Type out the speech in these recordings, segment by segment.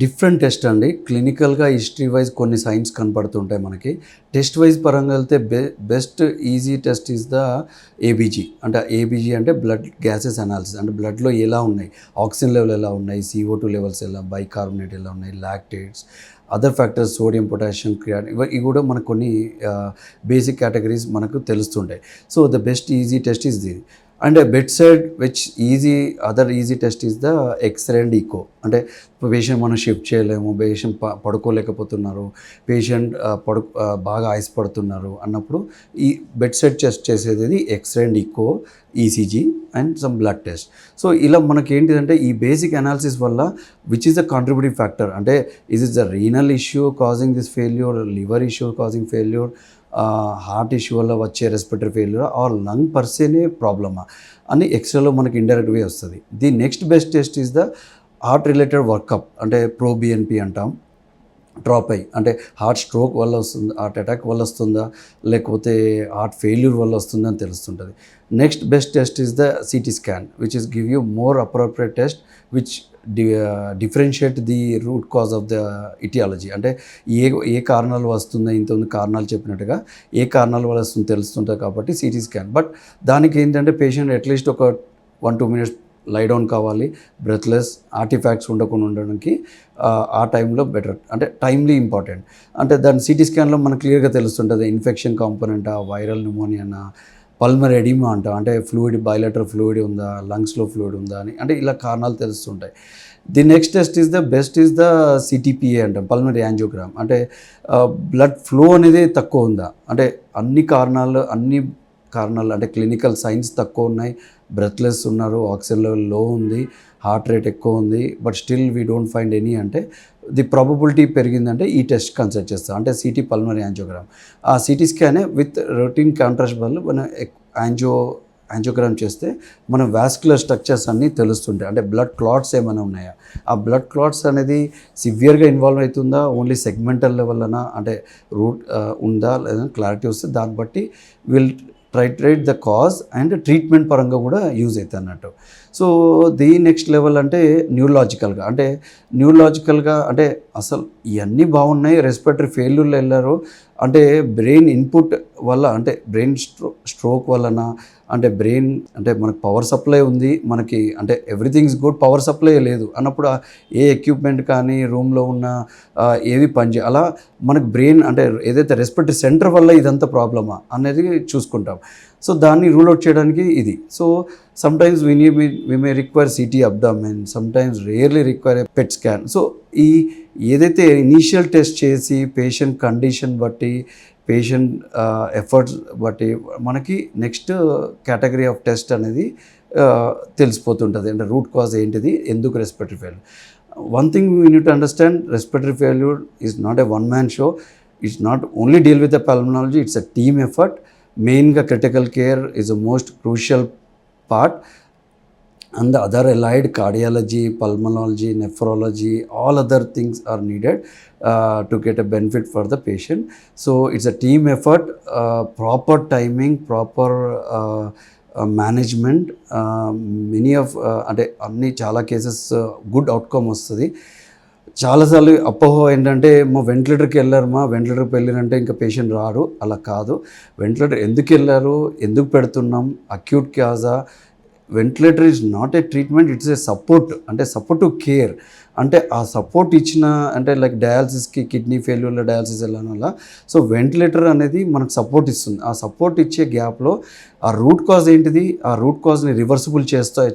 Different test అండి. క్లినికల్‌గా history vice కొన్ని science కనపడుతుంటాయి మనకి. టెస్ట్ వైస్ పరంగా వెళ్తే best easy test is the ABG. అంటే ఏబీజీ అంటే బ్లడ్ గ్యాసెస్ అనాలిసిస్. అంటే బ్లడ్‌లో ఎలా ఉన్నాయి, ఆక్సిజన్ లెవెల్ ఎలా ఉన్నాయి, CO2 లెవెల్స్ ఎలా, బైకార్బోనేట్ ఎలా ఉన్నాయి, lactates, other factors sodium, potassium, creatine ఇవి కూడా మనకు కొన్ని బేసిక్ కేటగిరీస్ మనకు తెలుస్తుంటాయి. So the best easy test is the. And bed side which other easy test is the X-ray and echo. అంటే పేషెంట్ మనం షిఫ్ట్ చేయలేము, పేషెంట్ పడుకోలేకపోతున్నారు, పేషెంట్ బాగా ఆయాసపడుతున్నారు అన్నప్పుడు ఈ బెడ్ సైడ్ టెస్ట్ చేసేది X-ray and echo, ECG and some blood test. So ఇలా మనకి ఏంటిదంటే ఈ బేసిక్ అనాలిసిస్ వల్ల which is the contributing factor, అంటే is is the renal issue causing this failure, liver issue causing failure, heart issue వల్ల వచ్చే respiratory failure are lung పర్సేనే ప్రాబ్లమా అని ఎక్స్రేలో మనకి ఇండైరెక్ట్ వే వస్తుంది. The next best test is the heart related workup. అంటే ProBNP అంటాం. Drop అయ్యి అంటే హార్ట్ స్ట్రోక్ వల్ల వస్తుందా, హార్ట్ అటాక్ వల్ల వస్తుందా, లేకపోతే హార్ట్ ఫెయిల్యూర్ వల్ల వస్తుందా అని తెలుస్తుంటుంది. Next best test is the CT scan which is give you more appropriate test which differentiate the root cause of the aetiology. అంటే ఏ కారణాలు వస్తుందో ఇంతమంది కారణాలు చెప్పినట్టుగా ఏ కారణాల వల్ల వస్తుందో తెలుస్తుంటుంది కాబట్టి CT స్కాన్. బట్ దానికి ఏంటంటే పేషెంట్ అట్లీస్ట్ ఒక 1-2 minutes లై డౌన్ కావాలి, బ్రెత్లెస్, ఆర్టిఫాక్ట్స్ ఉండకుండా ఉండడానికి ఆ టైంలో బెటర్. అంటే టైమ్లీ ఇంపార్టెంట్. అంటే దాని CT స్కాన్లో మనకు క్లియర్గా తెలుస్తుంటుంది ఇన్ఫెక్షన్ కాంపోనెంటా, వైరల్ న్యూమోనియానా, పల్మర్ ఎడిమా అంట, అంటే ఫ్లూయిడ్, బయోలేటరల్ ఫ్లూయిడ్ ఉందా, లంగ్స్లో ఫ్లూయిడ్ ఉందా అని, అంటే ఇలా కారణాలు తెలుస్తుంటాయి. The next test is the best is the CTPA అంటాం, పల్మరీ యాంజియోగ్రామ్. అంటే బ్లడ్ ఫ్లో అనేది తక్కువ ఉందా, అంటే అన్ని కారణాలు అంటే క్లినికల్ సైన్స్ తక్కువ ఉన్నాయి, బ్రెత్లెస్ ఉన్నారు, ఆక్సిజన్ లెవెల్ లో ఉంది, హార్ట్ రేట్ ఎక్కువ ఉంది, but still we don't find any అంటే ది ప్రాబబిలిటీ పెరిగిందంటే ఈ టెస్ట్ కన్సల్ట్ చేస్తాం, అంటే CT పల్మరీ యాంజియోగ్రామ్. ఆ CT స్కానే విత్ రొటీన్ కాంట్రాస్ట్ వల్ల మనం యాంజియోగ్రామ్ చేస్తే మన వాస్కులర్ స్ట్రక్చర్స్ అన్నీ తెలుస్తుంటాయి. అంటే బ్లడ్ క్లాట్స్ ఏమైనా ఉన్నాయా, ఆ బ్లడ్ క్లాట్స్ అనేది సివియర్గా ఇన్వాల్వ్ అవుతుందా, ఓన్లీ సెగ్మెంటల్ లెవెల్నా, అంటే రూట్ ఉందా లేదా క్లారిటీ వస్తే దాన్ని బట్టి will treat the cause and treatment పరంగా కూడా యూజ్ అవుతుంది అన్నట్టు. సో ది నెక్స్ట్ లెవెల్ అంటే న్యూరలాజికల్గా. అంటే అసలు ఇవన్నీ బాగున్నాయి, రెస్పిరేటరీ ఫెయిల్యూర్లో వెళ్ళారు అంటే బ్రెయిన్ ఇన్పుట్ వల్ల, అంటే బ్రెయిన్ స్ట్రోక్ వలన, అంటే బ్రెయిన్ అంటే మనకు పవర్ సప్లై ఉంది మనకి, అంటే everything is good, power supply లేదు అన్నప్పుడు ఏ ఎక్విప్మెంట్ కానీ రూమ్లో ఉన్న ఏవి పనిచేయ, అలా మనకు బ్రెయిన్ అంటే ఏదైతే రెస్పిరేటరీ సెంటర్ వల్ల ఇదంతా ప్రాబ్లమా అనేది చూసుకుంటాం. సో దాన్ని రూల్ అవుట్ చేయడానికి ఇది. So sometimes we may require CT abdomen, sometimes rarely require a PET scan. So ఈ ఏదైతే ఇనీషియల్ టెస్ట్ చేసి పేషెంట్ కండిషన్ బట్టి, పేషెంట్ ఎఫర్ట్స్ బట్టి మనకి నెక్స్ట్ కేటగిరీ ఆఫ్ టెస్ట్ అనేది తెలిసిపోతుంటుంది. అంటే రూట్ కాజ్ ఏంటిది, ఎందుకు respiratory failure. One thing we need to understand, respiratory failure is not a one man show. It's not only deal with the pulmonology, it's a team effort. మెయిన్గా critical care is the most crucial part, and the other allied cardiology, pulmonology, nephrology, all other things are needed to get a benefit for the patient. So it's a team effort, proper timing, proper management, many of అంటే అన్ని చాలా cases good outcome వస్తుంది. చాలాసార్లు అపోహ ఏంటంటే వెంటిలేటర్కి వెళ్ళారంటే ఇంకా patient రాడు, అలా కాదు. వెంటిలేటర్ ఎందుకు వెళ్ళారు, ఎందుకు పెడుతున్నాం, అక్యూట్ కాజా, ventilator is not a treatment, it's a support, అంటే సపోర్టివ్ కేర్. అంటే ఆ సపోర్ట్ ఇచ్చిన, అంటే లైక్ డయాలసిస్కి, కిడ్నీ ఫెయిల్యూర్లో డయాలసిస్ వెళ్ళడం వల్ల, సో వెంటిలేటర్ అనేది మనకు సపోర్ట్ ఇస్తుంది. ఆ సపోర్ట్ ఇచ్చే గ్యాప్లో ఆ రూట్ కాజ్ ఏంటిది, ఆ రూట్ కాజ్ని రివర్సిబుల్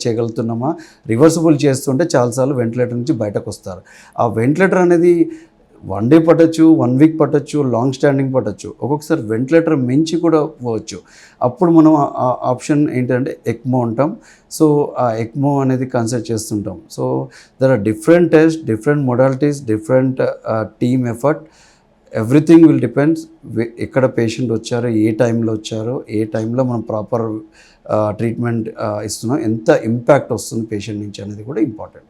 చేయగలుగుతున్నామా, రివర్సిబుల్ చేస్తుంటే చాలాసార్లు వెంటిలేటర్ నుంచి బయటకు వస్తారు. ఆ వెంటిలేటర్ అనేది 1 day పట్టచ్చు, 1 week పట్టచ్చు, లాంగ్ స్టాండింగ్ పట్టచ్చు, ఒక్కొక్కసారి వెంటిలేటర్ మించి కూడా పోవచ్చు. అప్పుడు మనం ఆ ఆప్షన్ ఏంటంటే ఎక్మో అంటాం. సో ఆ ఎక్మో అనేది కన్సిడర్ చేస్తుంటాం. So there are different test, different modalities, different team effort. Everything will depends ఎక్కడ పేషెంట్ వచ్చారో, ఏ టైంలో వచ్చారో, ఏ టైంలో మనం ప్రాపర్ ట్రీట్మెంట్ ఇస్తున్నాం, ఎంత ఇంపాక్ట్ వస్తుంది పేషెంట్ నుంచి అనేది కూడా ఇంపార్టెంట్.